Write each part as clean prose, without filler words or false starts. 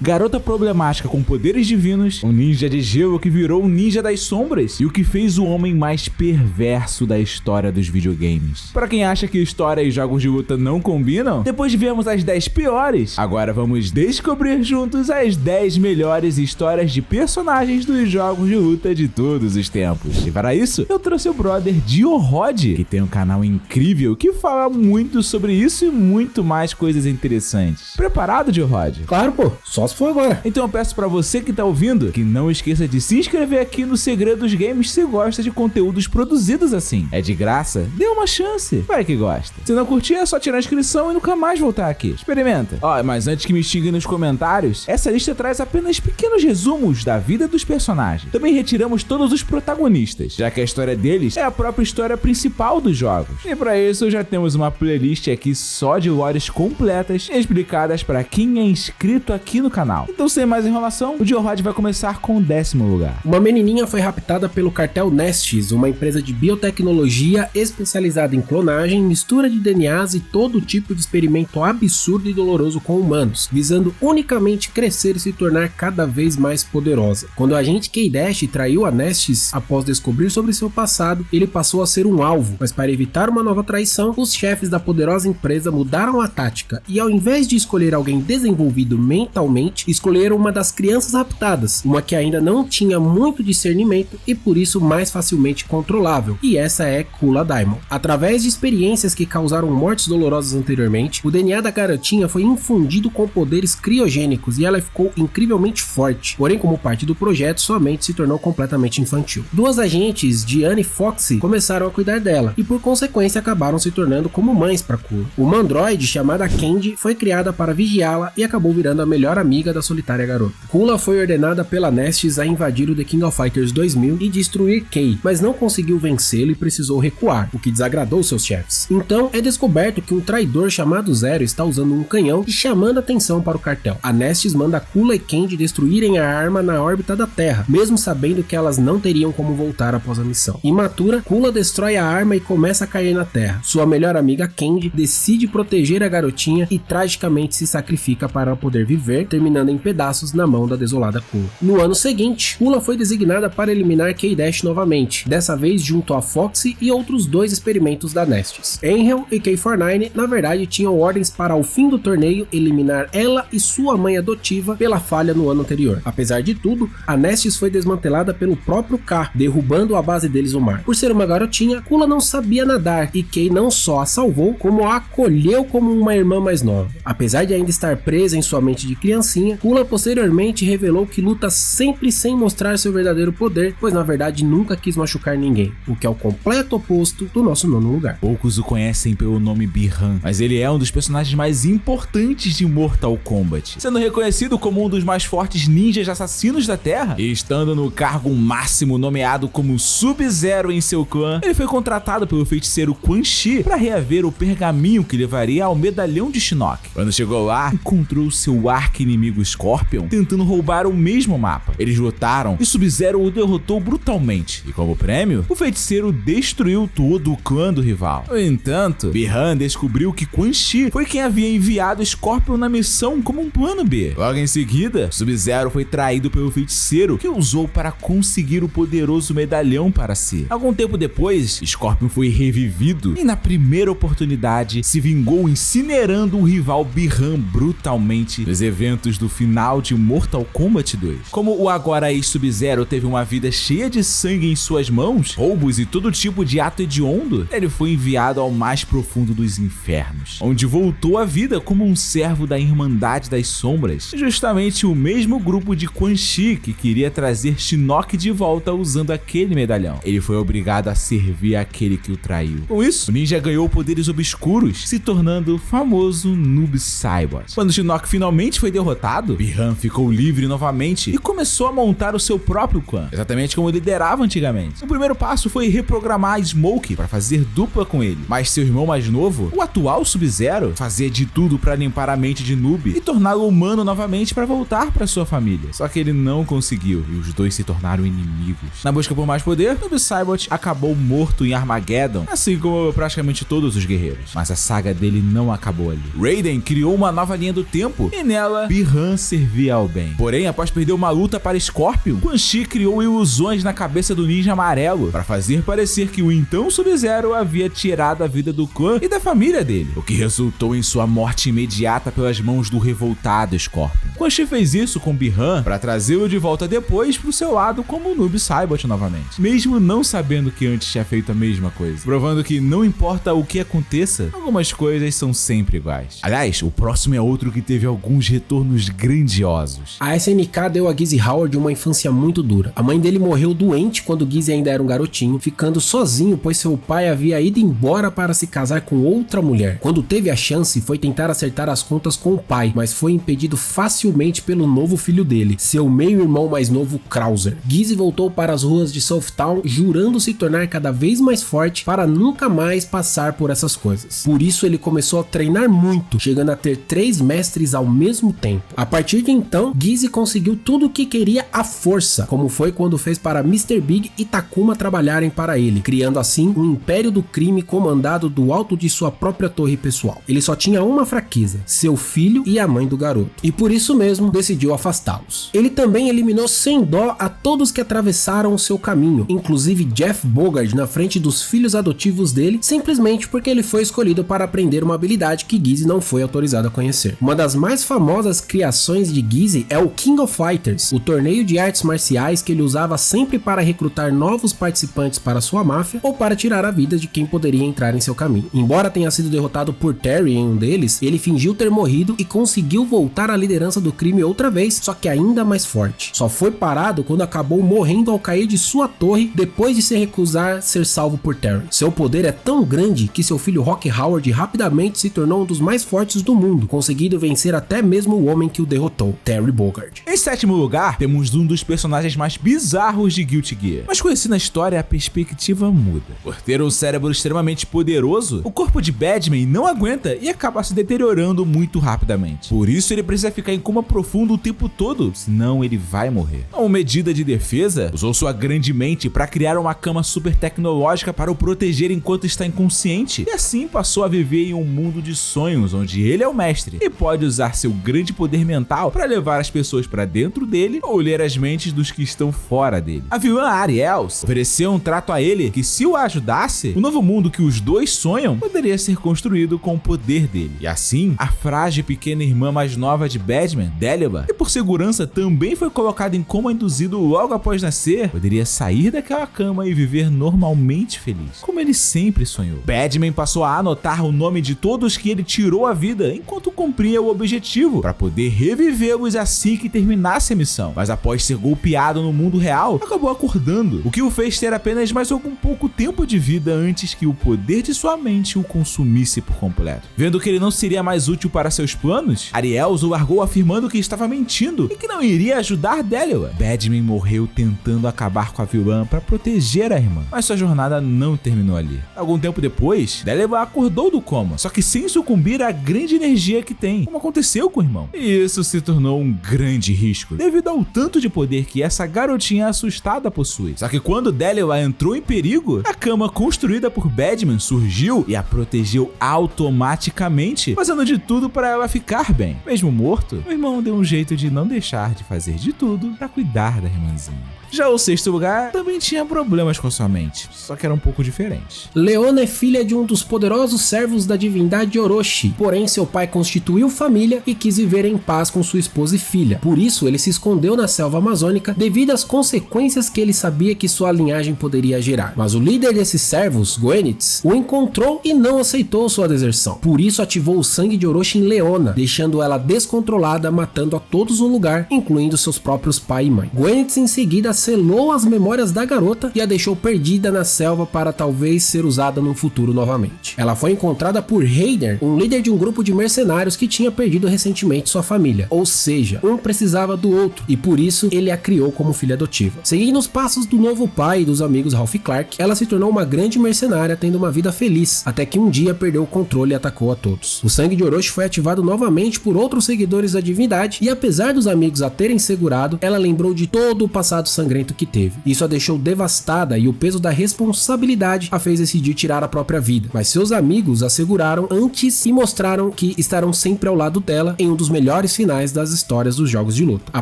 garota problemática com poderes divinos, um ninja de gelo que virou um ninja das sombras e o que fez o homem mais perverso da história dos videogames. Para quem acha que história e jogos de luta não combinam, depois de vermos as 10 piores, agora vamos descobrir juntos as 10 melhores histórias de personagens dos jogos de luta de todos os tempos. E para isso, eu trouxe o brother Diorod, que tem um canal incrível que fala muito sobre isso e muito mais coisas interessantes. Preparado, Diorod? Claro, pô, só se for agora. Então eu peço pra você que tá ouvindo que não esqueça de se inscrever aqui no Segredos Games se gosta de conteúdos produzidos assim. É de graça? Dê uma chance. Vai que gosta. Se não curtir, é só tirar a inscrição e nunca mais voltar aqui. Experimenta. Ó, mas antes que me xinguem nos comentários, essa lista traz apenas pequenos resumos da vida dos personagens. Também retiramos todos os protagonistas, já que a história deles é a própria história principal dos jogos. E pra isso já temos uma playlist aqui só de lores completas e explicadas pra quem é inscrito aqui no canal. Então sem mais enrolação, o Diorod vai começar com o 10º lugar. Uma menininha foi raptada pelo cartel Nestes, uma empresa de biotecnologia especializada em clonagem, mistura de DNAs e todo tipo de experimento absurdo e doloroso com humanos, visando unicamente crescer e se tornar cada vez mais poderosa. Quando o agente K-Dash traiu a Nestes após descobrir sobre seu passado, ele passou a ser um alvo, mas para evitar uma nova traição, os chefes da poderosa empresa mudaram a tática e ao invés de escolher alguém desenvolvido mentalmente, escolheram uma das crianças raptadas, uma que ainda não tinha muito discernimento e por isso mais facilmente controlável, e essa é Kula Diamond. Através de experiências que causaram mortes dolorosas anteriormente, o DNA da garotinha foi infundido com poderes criogênicos e ela ficou incrivelmente forte, porém como parte do projeto sua mente se tornou completamente infantil. Duas agentes, Diane e Foxy, começaram a cuidar dela e por consequência acabaram se tornando como mães para Kula. Uma androide chamada Candy foi criada para vigiá-la e acabou virando a melhor amiga da solitária garota. Kula foi ordenada pela Nestes a invadir o The King of Fighters 2000 e destruir Kei, mas não conseguiu vencê-lo e precisou recuar, o que desagradou seus chefes. Então é descoberto que um traidor chamado Zero está usando um canhão e chamando atenção para o cartel. A Nestes manda Kula e Candy destruírem a arma na órbita da Terra, mesmo sabendo que elas não teriam como voltar após a missão. Imatura, Kula destrói a arma e começa a cair na Terra. Sua melhor amiga Candy decide proteger a garotinha e tragicamente se sacrifica para poder viver, terminando em pedaços na mão da desolada Kula. No ano seguinte, Kula foi designada para eliminar K-Dash novamente, dessa vez junto a Foxy e outros 2 experimentos da Nestes. Angel e K-49 na verdade tinham ordens para ao fim do torneio eliminar ela e sua mãe adotiva pela falha no ano anterior. Apesar de tudo, a Nestes foi desmantelada pelo próprio K, derrubando a base deles no mar. Por ser uma garotinha, Kula não sabia nadar e Kei não só a salvou, como a acolheu como uma irmã mais nova. Apesar de ainda estar presa em sua mente de criancinha, Kula posteriormente revelou que luta sempre sem mostrar seu verdadeiro poder, pois na verdade nunca quis machucar ninguém, o que é o completo oposto do nosso 9º lugar. Poucos o conhecem pelo nome Bi-Han, mas ele é um dos personagens mais importantes de Mortal Kombat, sendo reconhecido como um dos mais fortes ninjas assassinos da Terra e estando no cargo máximo nomeado como Sub-Zero em seu clã. Ele foi contratado pelo feiticeiro Quan Chi para reaver o pergaminho que levaria ao medalhão de Shinnok. Quando chegou lá, encontrou seu arqui-inimigo Scorpion tentando roubar o mesmo mapa. Eles lutaram e Sub-Zero o derrotou brutalmente, e como prêmio, o feiticeiro destruiu todo o clã do rival. No entanto, Bi-Han descobriu que Quan Chi foi quem havia enviado Scorpion na missão como um plano B. Logo em seguida, Sub-Zero foi traído pelo feiticeiro, que usou para conseguir o poderoso medalhão para si. Algum tempo depois, Scorpion foi revivido e na primeira oportunidade se vingou incinerando o rival Bi-Han brutalmente nos eventos do final de Mortal Kombat 2. Como o agora ex-Sub-Zero teve uma vida cheia de sangue em suas mãos, roubos e todo tipo de ato hediondo, ele foi enviado ao mais profundo dos infernos, onde voltou à vida como um servo da Irmandade das Sombras, justamente o mesmo grupo de Quan Chi que queria trazer Shinnok de volta usando aquele medalhão. Ele foi obrigado a servir aquele que o traiu. Com isso, o ninja ganhou poderes obscuros, se tornando o famoso Noob Saibot. Quando Shinnok finalmente foi derrotado, Bi-Han ficou livre novamente e começou a montar o seu próprio clã, exatamente como liderava antigamente. O primeiro passo foi reprogramar Smoke para fazer dupla com ele, mas seu irmão mais novo, o atual Sub-Zero, fazia de tudo para limpar a mente de Noob e torná-lo humano novamente para voltar para sua família. Só que ele não conseguiu e os dois se tornaram inimigos. Na busca por mais poder, Noob Saibot acabou morto em Armageddon, assim como praticamente todos os guerreiros. Mas a saga dele não acabou ali. Raiden criou uma nova linha do tempo e nela, Bi-Han Bi-Han servia ao bem. Porém, após perder uma luta para Scorpion, Quan Chi criou ilusões na cabeça do ninja amarelo para fazer parecer que o então Sub-Zero havia tirado a vida do clã e da família dele, o que resultou em sua morte imediata pelas mãos do revoltado Scorpion. Quan Chi fez isso com Bi-Han para trazê-lo de volta depois pro seu lado como Noob Saibot novamente, mesmo não sabendo que antes tinha feito a mesma coisa, provando que não importa o que aconteça, algumas coisas são sempre iguais. Aliás, o próximo é outro que teve alguns retornos grandiosos. A SNK deu a Gizzy Howard uma infância muito dura. A mãe dele morreu doente quando Gizzy ainda era um garotinho, ficando sozinho pois seu pai havia ido embora para se casar com outra mulher. Quando teve a chance, foi tentar acertar as contas com o pai, mas foi impedido facilmente pelo novo filho dele, seu meio-irmão mais novo, Krauser. Gizzy voltou para as ruas de Southtown, jurando se tornar cada vez mais forte para nunca mais passar por essas coisas. Por isso ele começou a treinar muito, chegando a ter 3 mestres ao mesmo tempo. A partir de então, Gizzy conseguiu tudo o que queria à força, como foi quando fez para Mr. Big e Takuma trabalharem para ele, criando assim um império do crime comandado do alto de sua própria torre pessoal. Ele só tinha uma fraqueza, seu filho e a mãe do garoto, e por isso mesmo decidiu afastá-los. Ele também eliminou sem dó a todos que atravessaram o seu caminho, inclusive Jeff Bogard na frente dos filhos adotivos dele, simplesmente porque ele foi escolhido para aprender uma habilidade que Gizzy não foi autorizado a conhecer. Uma das mais famosas criações de Gizzy é o King of Fighters, o torneio de artes marciais que ele usava sempre para recrutar novos participantes para sua máfia ou para tirar a vida de quem poderia entrar em seu caminho. Embora tenha sido derrotado por Terry em um deles, ele fingiu ter morrido e conseguiu voltar à liderança do crime outra vez, só que ainda mais forte. Só foi parado quando acabou morrendo ao cair de sua torre depois de se recusar ser salvo por Terry. Seu poder é tão grande que seu filho Rock Howard rapidamente se tornou um dos mais fortes do mundo, conseguindo vencer até mesmo o homem que o derrotou, Terry Bogard. Em sétimo lugar, temos um dos personagens mais bizarros de Guilty Gear, mas conhecendo a história, a perspectiva muda. Por ter um cérebro extremamente poderoso, o corpo de Badman não aguenta e acaba se deteriorando muito rapidamente. Por isso ele precisa ficar em coma profundo o tempo todo, senão ele vai morrer. Como medida de defesa, usou sua grande mente para criar uma cama super tecnológica para o proteger enquanto está inconsciente, e assim passou a viver em um mundo de sonhos onde ele é o mestre e pode usar seu grande poder mental para levar as pessoas para dentro dele ou ler as mentes dos que estão fora dele. A vilã Ariels ofereceu um trato a ele que, se o ajudasse, o novo mundo que os dois sonham poderia ser construído com o poder dele. E assim, a frágil pequena irmã mais nova de Badman, Delilah, que por segurança também foi colocada em coma induzido logo após nascer, poderia sair daquela cama e viver normalmente feliz, como ele sempre sonhou. Badman passou a anotar o nome de todos que ele tirou a vida enquanto cumpria o objetivo, para poder revivê-los assim que terminasse a missão. Mas após ser golpeado no mundo real, acabou acordando, o que o fez ter apenas mais algum pouco tempo de vida antes que o poder de sua mente o consumisse por completo. Vendo que ele não seria mais útil para seus planos, Ariels o largou afirmando que estava mentindo e que não iria ajudar Delilah. Badman morreu tentando acabar com a vilã para proteger a irmã, mas sua jornada não terminou ali. Algum tempo depois, Delilah acordou do coma, só que sem sucumbir à grande energia que tem, como aconteceu com o irmão. E isso se tornou um grande risco, devido ao tanto de poder que essa garotinha assustada possui. Só que quando Delilah entrou em perigo, a cama construída por Badman surgiu e a protegeu automaticamente, fazendo de tudo para ela ficar bem. Mesmo morto, o irmão deu um jeito de não deixar de fazer de tudo para cuidar da irmãzinha. Já o sexto lugar também tinha problemas com sua mente, só que era um pouco diferente. Leona é filha de um dos poderosos servos da divindade Orochi, porém seu pai constituiu família e quis viver em paz com sua esposa e filha. Por isso ele se escondeu na selva amazônica devido às consequências que ele sabia que sua linhagem poderia gerar. Mas o líder desses servos, Goenitz, o encontrou e não aceitou sua deserção. Por isso ativou o sangue de Orochi em Leona, deixando ela descontrolada, matando a todos no lugar, incluindo seus próprios pai e mãe. Goenitz em seguida selou as memórias da garota e a deixou perdida na selva para talvez ser usada no futuro novamente. Ela foi encontrada por Heider, um líder de um grupo de mercenários que tinha perdido recentemente sua família, ou seja, um precisava do outro, e por isso ele a criou como filha adotiva. Seguindo os passos do novo pai e dos amigos Ralph e Clark, ela se tornou uma grande mercenária, tendo uma vida feliz, até que um dia perdeu o controle e atacou a todos. O sangue de Orochi foi ativado novamente por outros seguidores da divindade, e apesar dos amigos a terem segurado, ela lembrou de todo o passado sangrento que teve. Isso a deixou devastada e o peso da responsabilidade a fez decidir tirar a própria vida, mas seus amigos a seguraram antes e mostraram que estarão sempre ao lado dela em um dos melhores melhores finais das histórias dos jogos de luta. A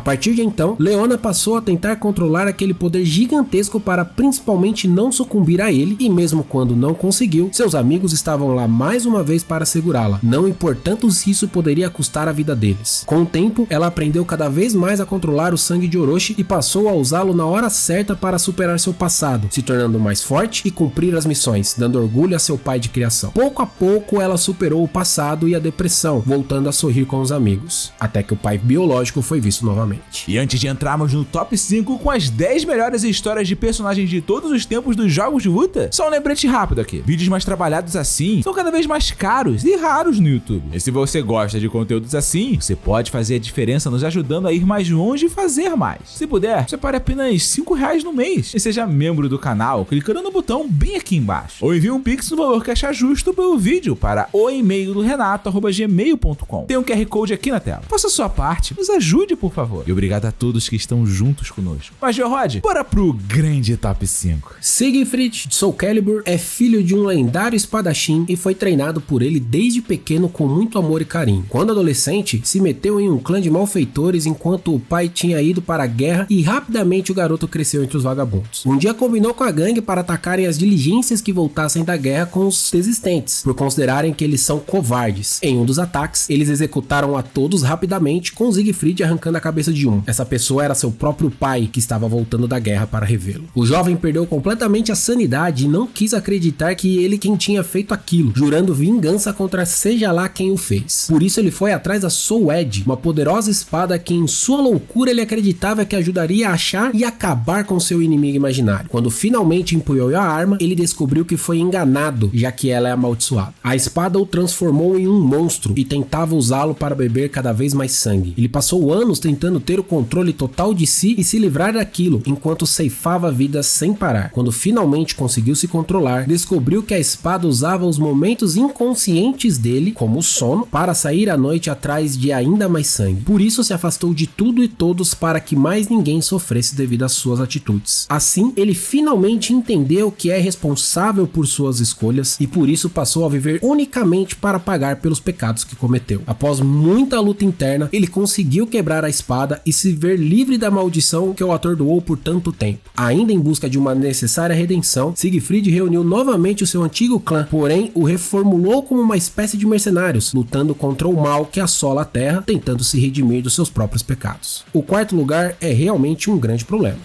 partir de então, Leona passou a tentar controlar aquele poder gigantesco para principalmente não sucumbir a ele, e mesmo quando não conseguiu, seus amigos estavam lá mais uma vez para segurá-la, não importando se isso poderia custar a vida deles. Com o tempo, ela aprendeu cada vez mais a controlar o sangue de Orochi e passou a usá-lo na hora certa para superar seu passado, se tornando mais forte e cumprir as missões, dando orgulho a seu pai de criação. Pouco a pouco, ela superou o passado e a depressão, voltando a sorrir com os amigos, até que o pai biológico foi visto novamente. E antes de entrarmos no top 5 com as 10 melhores histórias de personagens de todos os tempos dos jogos de luta, só um lembrete rápido aqui. Vídeos mais trabalhados assim são cada vez mais caros e raros no YouTube. E se você gosta de conteúdos assim, você pode fazer a diferença nos ajudando a ir mais longe e fazer mais. Se puder, separe apenas R$5 no mês e seja membro do canal clicando no botão bem aqui embaixo. Ou envie um pix no valor que achar justo pelo vídeo para o e-mail do renato@gmail.com. Tem um QR Code aqui na tela. Faça a sua parte, nos ajude por favor. E obrigado a todos que estão juntos conosco. Mas Georrod, bora pro grande top 5. Siegfried de Soul Calibur é filho de um lendário espadachim e foi treinado por ele desde pequeno com muito amor e carinho. Quando adolescente, se meteu em um clã de malfeitores enquanto o pai tinha ido para a guerra e rapidamente o garoto cresceu entre os vagabundos. Um dia combinou com a gangue para atacarem as diligências que voltassem da guerra com os desistentes, por considerarem que eles são covardes. Em um dos ataques, eles executaram a todos rapidamente, com Siegfried arrancando a cabeça de um. Essa pessoa era seu próprio pai, que estava voltando da guerra para revê-lo. O jovem perdeu completamente a sanidade e não quis acreditar que ele quem tinha feito aquilo, jurando vingança contra seja lá quem o fez. Por isso ele foi atrás da Soul Edge, uma poderosa espada que em sua loucura ele acreditava que ajudaria a achar e acabar com seu inimigo imaginário. Quando finalmente empunhou a arma, ele descobriu que foi enganado, já que ela é amaldiçoada. A espada o transformou em um monstro e tentava usá-lo para beber cada vez mais sangue. Ele passou anos tentando ter o controle total de si e se livrar daquilo, enquanto ceifava vidas sem parar. Quando finalmente conseguiu se controlar, descobriu que a espada usava os momentos inconscientes dele, como o sono, para sair à noite atrás de ainda mais sangue. Por isso se afastou de tudo e todos para que mais ninguém sofresse devido às suas atitudes. Assim, ele finalmente entendeu que é responsável por suas escolhas e por isso passou a viver unicamente para pagar pelos pecados que cometeu. Após muita luta interna, ele conseguiu quebrar a espada e se ver livre da maldição que o atordoou por tanto tempo. Ainda em busca de uma necessária redenção, Siegfried reuniu novamente o seu antigo clã, porém o reformulou como uma espécie de mercenários, lutando contra o mal que assola a Terra, tentando se redimir dos seus próprios pecados. O quarto lugar é realmente um grande problema.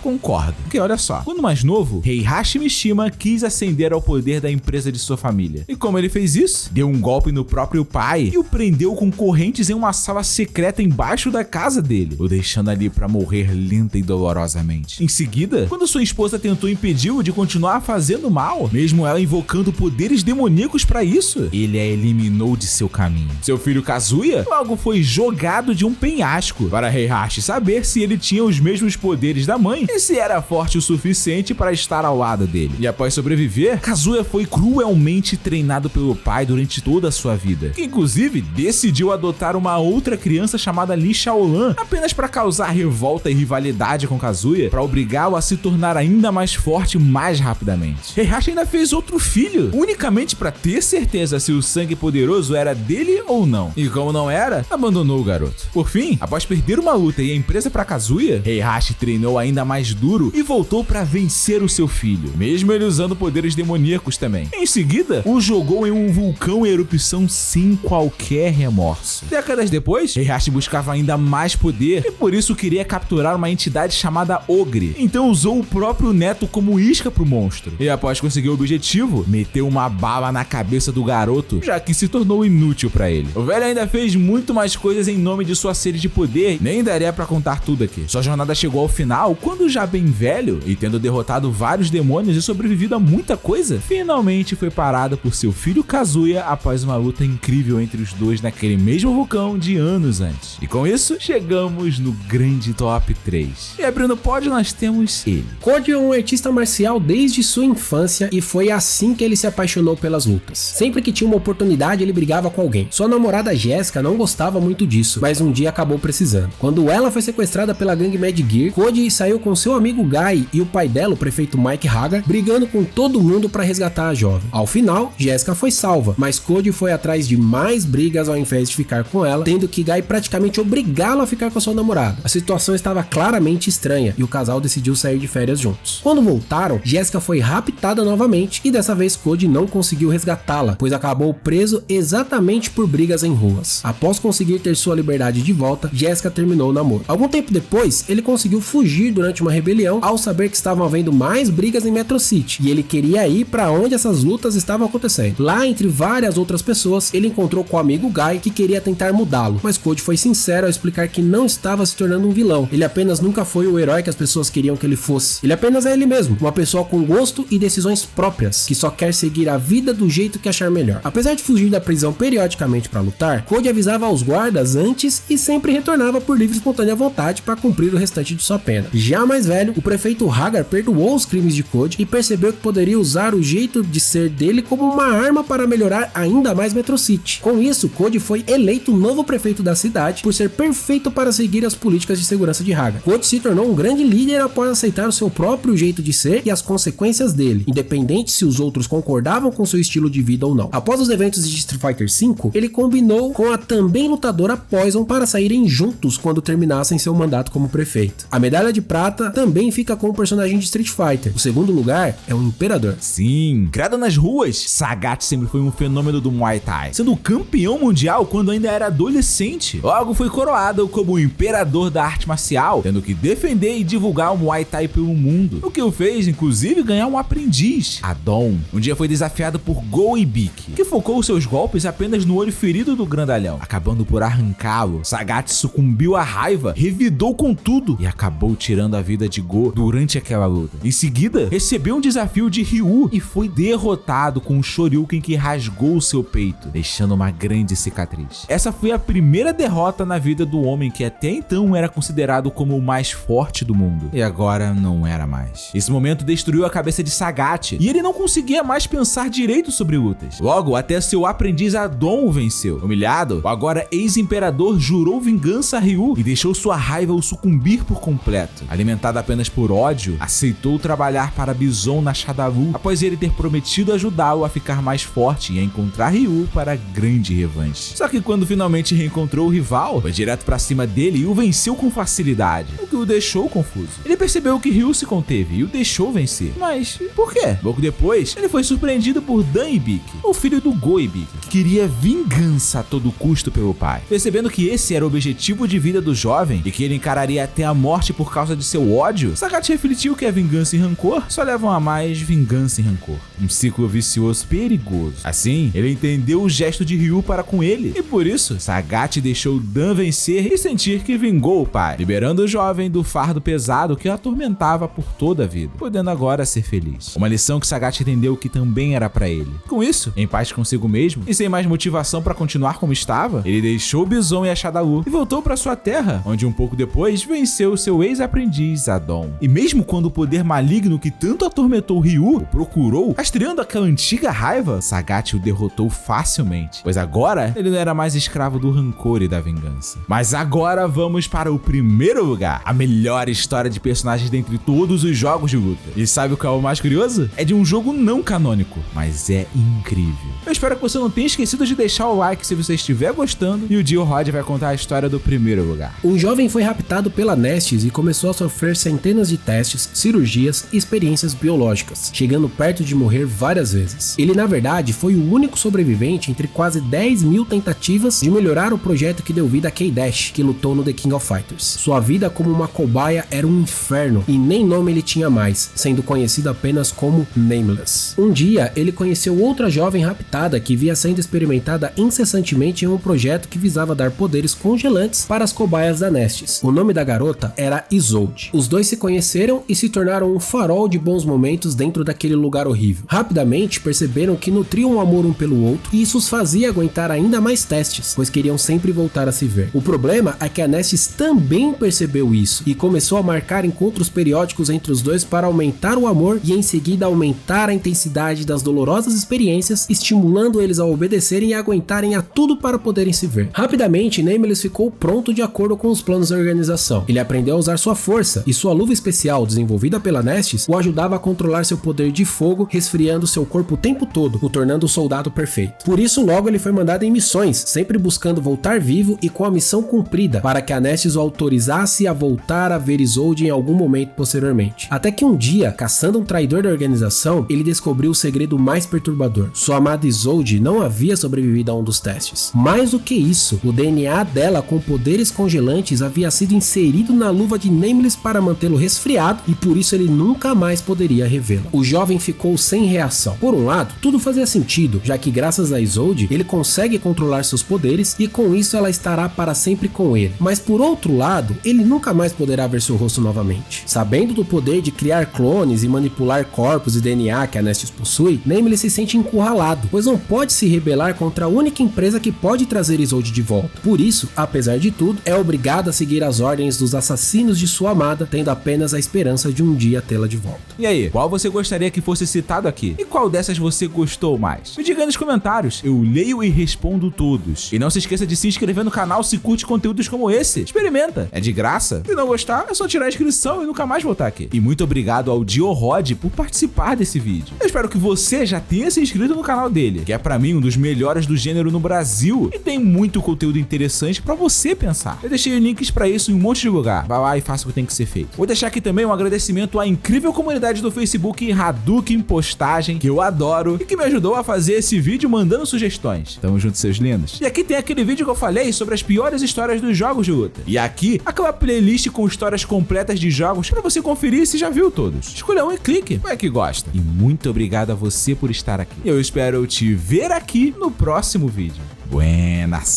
Concordo. Porque olha só, quando mais novo, Heihachi Mishima quis ascender ao poder da empresa de sua família. E como ele fez isso? Deu um golpe no próprio pai e o prendeu com correntes em uma sala secreta embaixo da casa dele, o deixando ali para morrer lenta e dolorosamente. Em seguida, quando sua esposa tentou impedi-lo de continuar fazendo mal, mesmo ela invocando poderes demoníacos para isso, ele a eliminou de seu caminho. Seu filho Kazuya logo foi jogado de um penhasco para Heihachi saber se ele tinha os mesmos poderes da mãe e se era forte o suficiente para estar ao lado dele. E após sobreviver, Kazuya foi cruelmente treinado pelo pai durante toda a sua vida, que inclusive decidiu adotar uma outra criança chamada Li Shaolan apenas para causar revolta e rivalidade com Kazuya, para obrigá-lo a se tornar ainda mais forte mais rapidamente. Heihachi ainda fez outro filho, unicamente para ter certeza se o sangue poderoso era dele ou não. E como não era, abandonou o garoto. Por fim, após perder uma luta e a empresa para Kazuya, Heihachi treinou ainda mais duro e voltou para vencer o seu filho, mesmo ele usando poderes demoníacos também. Em seguida, o jogou em um vulcão em erupção sem qualquer remorso. Décadas depois, Heihachi buscava ainda mais poder e por isso queria capturar uma entidade chamada Ogre. Então usou o próprio neto como isca pro monstro. E após conseguir o objetivo, meteu uma bala na cabeça do garoto, já que se tornou inútil para ele. O velho ainda fez muito mais coisas em nome de sua sede de poder, nem daria para contar tudo aqui. Sua jornada chegou ao final quando, já bem velho e tendo derrotado vários demônios e sobrevivido a muita coisa, finalmente foi parado por seu filho Kazuya após uma luta incrível entre os dois naquele mesmo vulcão de anos antes. E com isso, chegamos no grande top 3. E abrindo o pódio nós temos ele. Code é um artista marcial desde sua infância e foi assim que ele se apaixonou pelas lutas. Sempre que tinha uma oportunidade ele brigava com alguém. Sua namorada Jéssica não gostava muito disso, mas um dia acabou precisando. Quando ela foi sequestrada pela gangue Mad Gear, Code saiu com seu amigo Guy e o pai dela, o prefeito Mike Hagar, brigando com todo mundo para resgatar a jovem. Ao final, Jéssica foi salva, mas Code foi atrás de mais brigas ao invés de ficar com ela dela, tendo que Guy praticamente obrigá-lo a ficar com a sua namorada. A situação estava claramente estranha e o casal decidiu sair de férias juntos. Quando voltaram, Jessica foi raptada novamente e dessa vez Cody não conseguiu resgatá-la, pois acabou preso exatamente por brigas em ruas. Após conseguir ter sua liberdade de volta, Jessica terminou o namoro. Algum tempo depois, ele conseguiu fugir durante uma rebelião ao saber que estavam havendo mais brigas em Metro City e ele queria ir para onde essas lutas estavam acontecendo. Lá, entre várias outras pessoas, ele encontrou com o amigo Guy que queria tentar mudá-lo, mas Cody foi sincero ao explicar que não estava se tornando um vilão. Ele apenas nunca foi o herói que as pessoas queriam que ele fosse. Ele apenas é ele mesmo, uma pessoa com gosto e decisões próprias, que só quer seguir a vida do jeito que achar melhor. Apesar de fugir da prisão periodicamente para lutar, Cody avisava aos guardas antes e sempre retornava por livre e espontânea vontade para cumprir o restante de sua pena. Já mais velho, o prefeito Hagar perdoou os crimes de Cody e percebeu que poderia usar o jeito de ser dele como uma arma para melhorar ainda mais Metro City. Com isso, Cody foi eleito o novo prefeito da cidade por ser perfeito para seguir as políticas de segurança de Hagar. Cody se tornou um grande líder após aceitar o seu próprio jeito de ser e as consequências dele, independente se os outros concordavam com seu estilo de vida ou não. Após os eventos de Street Fighter V, ele combinou com a também lutadora Poison para saírem juntos quando terminassem seu mandato como prefeito. A medalha de prata também fica com o personagem de Street Fighter. O segundo lugar é o Imperador. Sim, criado nas ruas, Sagat sempre foi um fenômeno do Muay Thai, sendo campeão mundial quando ainda era adolescente. Logo foi coroado como o imperador da arte marcial, tendo que defender e divulgar o Muay Thai pelo mundo, o que o fez inclusive ganhar um aprendiz, Adon. Um dia foi desafiado por Go Ibiki, que focou seus golpes apenas no olho ferido do grandalhão, acabando por arrancá-lo. Sagat sucumbiu à raiva, revidou com tudo e acabou tirando a vida de Go durante aquela luta. Em seguida, recebeu um desafio de Ryu e foi derrotado com um Shoryuken que rasgou seu peito, deixando uma grande cicatriz. Essa foi a primeira derrota na vida do homem que até então era considerado como o mais forte do mundo, e agora não era mais. Esse momento destruiu a cabeça de Sagat e ele não conseguia mais pensar direito sobre lutas. Logo, até seu aprendiz Adon o venceu. Humilhado, o agora ex-imperador jurou vingança a Ryu e deixou sua raiva o sucumbir por completo. Alimentado apenas por ódio, aceitou trabalhar para Bison na Shadowloo após ele ter prometido ajudá-lo a ficar mais forte e a encontrar Ryu para a grande revanche. Só que quando finalmente reencontrou o rival, foi direto pra cima dele e o venceu com facilidade, o que o deixou confuso. Ele percebeu que Ryu se conteve e o deixou vencer. Mas por quê? Pouco depois, ele foi surpreendido por Dan Ibiki, o filho do Go Ibiki, que queria vingança a todo custo pelo pai. Percebendo que esse era o objetivo de vida do jovem e que ele encararia até a morte por causa de seu ódio, Sagat refletiu que a vingança e rancor só levam a mais vingança e rancor. Um ciclo vicioso perigoso. Assim, ele entendeu o gesto de Ryu para com ele e por isso, Sagat deixou Dan vencer e sentir que vingou o pai, liberando o jovem do fardo pesado que o atormentava por toda a vida, podendo agora ser feliz. Uma lição que Sagat entendeu que também era para ele. Com isso, em paz consigo mesmo e sem mais motivação para continuar como estava, ele deixou o Bison e a Shadowloo e voltou para sua terra, onde um pouco depois venceu seu ex-aprendiz Adon. E mesmo quando o poder maligno que tanto atormentou Ryu o procurou, rastreando aquela antiga raiva, Sagat o derrotou facilmente, pois agora ele não era mais escravo do rancor e da vingança. Mas agora vamos para o primeiro lugar, a melhor história de personagens dentre todos os jogos de luta. E sabe o que é o mais curioso? É de um jogo não canônico, mas é incrível. Eu espero que você não tenha esquecido de deixar o like se você estiver gostando, e o Dio Rod vai contar a história do primeiro lugar. Um jovem foi raptado pela Nestes e começou a sofrer centenas de testes, cirurgias e experiências biológicas, chegando perto de morrer várias vezes. Ele, na verdade, foi o único sobrevivente entre quase 10 mil tentativas de melhorar o projeto que deu vida a K-Dash, que lutou no The King of Fighters. Sua vida como uma cobaia era um inferno e nem nome ele tinha mais, sendo conhecido apenas como Nameless. Um dia, ele conheceu outra jovem raptada que via sendo experimentada incessantemente em um projeto que visava dar poderes congelantes para as cobaias da Nestes. O nome da garota era Isolde. Os dois se conheceram e se tornaram um farol de bons momentos dentro daquele lugar horrível. Rapidamente perceberam que nutriam um amor um pelo outro e isso os fazia aguentar ainda mais testes, pois queriam sempre voltar a se ver. O problema é que a Nestes também percebeu isso isso e começou a marcar encontros periódicos entre os dois para aumentar o amor e em seguida aumentar a intensidade das dolorosas experiências, estimulando eles a obedecerem e aguentarem a tudo para poderem se ver. Rapidamente, Nameless ficou pronto de acordo com os planos da organização. Ele aprendeu a usar sua força e sua luva especial desenvolvida pela Nestes o ajudava a controlar seu poder de fogo, resfriando seu corpo o tempo todo, o tornando o soldado perfeito. Por isso, logo ele foi mandado em missões, sempre buscando voltar vivo e com a missão cumprida, para que a Nestes o autorizasse a voltar a ver Isolde em algum momento posteriormente. Até que um dia, caçando um traidor da organização, ele descobriu o segredo mais perturbador. Sua amada Isolde não havia sobrevivido a um dos testes. Mais do que isso, o DNA dela com poderes congelantes havia sido inserido na luva de Nameless para mantê-lo resfriado e por isso ele nunca mais poderia revê-la. O jovem ficou sem reação. Por um lado, tudo fazia sentido, já que graças a Isolde, ele consegue controlar seus poderes e com isso ela estará para sempre com ele. Mas por outro lado, ele nunca mais poderá ver seu rosto novamente. Sabendo do poder de criar clones e manipular corpos e DNA que a Nestes possui, Nameless se sente encurralado, pois não pode se rebelar contra a única empresa que pode trazer Isolde de volta. Por isso, apesar de tudo, é obrigado a seguir as ordens dos assassinos de sua amada, tendo apenas a esperança de um dia tê-la de volta. E aí, qual você gostaria que fosse citado aqui? E qual dessas você gostou mais? Me diga nos comentários, eu leio e respondo todos. E não se esqueça de se inscrever no canal se curte conteúdos como esse. Experimenta, é de graça. Se não gostar, é só tirar a inscrição e nunca mais voltar aqui. E muito obrigado ao Diorod por participar desse vídeo. Eu espero que você já tenha se inscrito no canal dele, que é pra mim um dos melhores do gênero no Brasil e tem muito conteúdo interessante pra você pensar. Eu deixei links pra isso em um monte de lugar. Vai lá e faça o que tem que ser feito. Vou deixar aqui também um agradecimento à incrível comunidade do Facebook Hadouken Postagem, que eu adoro e que me ajudou a fazer esse vídeo mandando sugestões. Tamo junto, seus lindos. E aqui tem aquele vídeo que eu falei sobre as piores histórias dos jogos de luta. E aqui, aquela playlist com histórias completas de jogos pra você conferir se já viu todos. Escolha um e clique, vai que gosta. E muito obrigado a você por estar aqui. Eu espero te ver aqui no próximo vídeo. Buenas!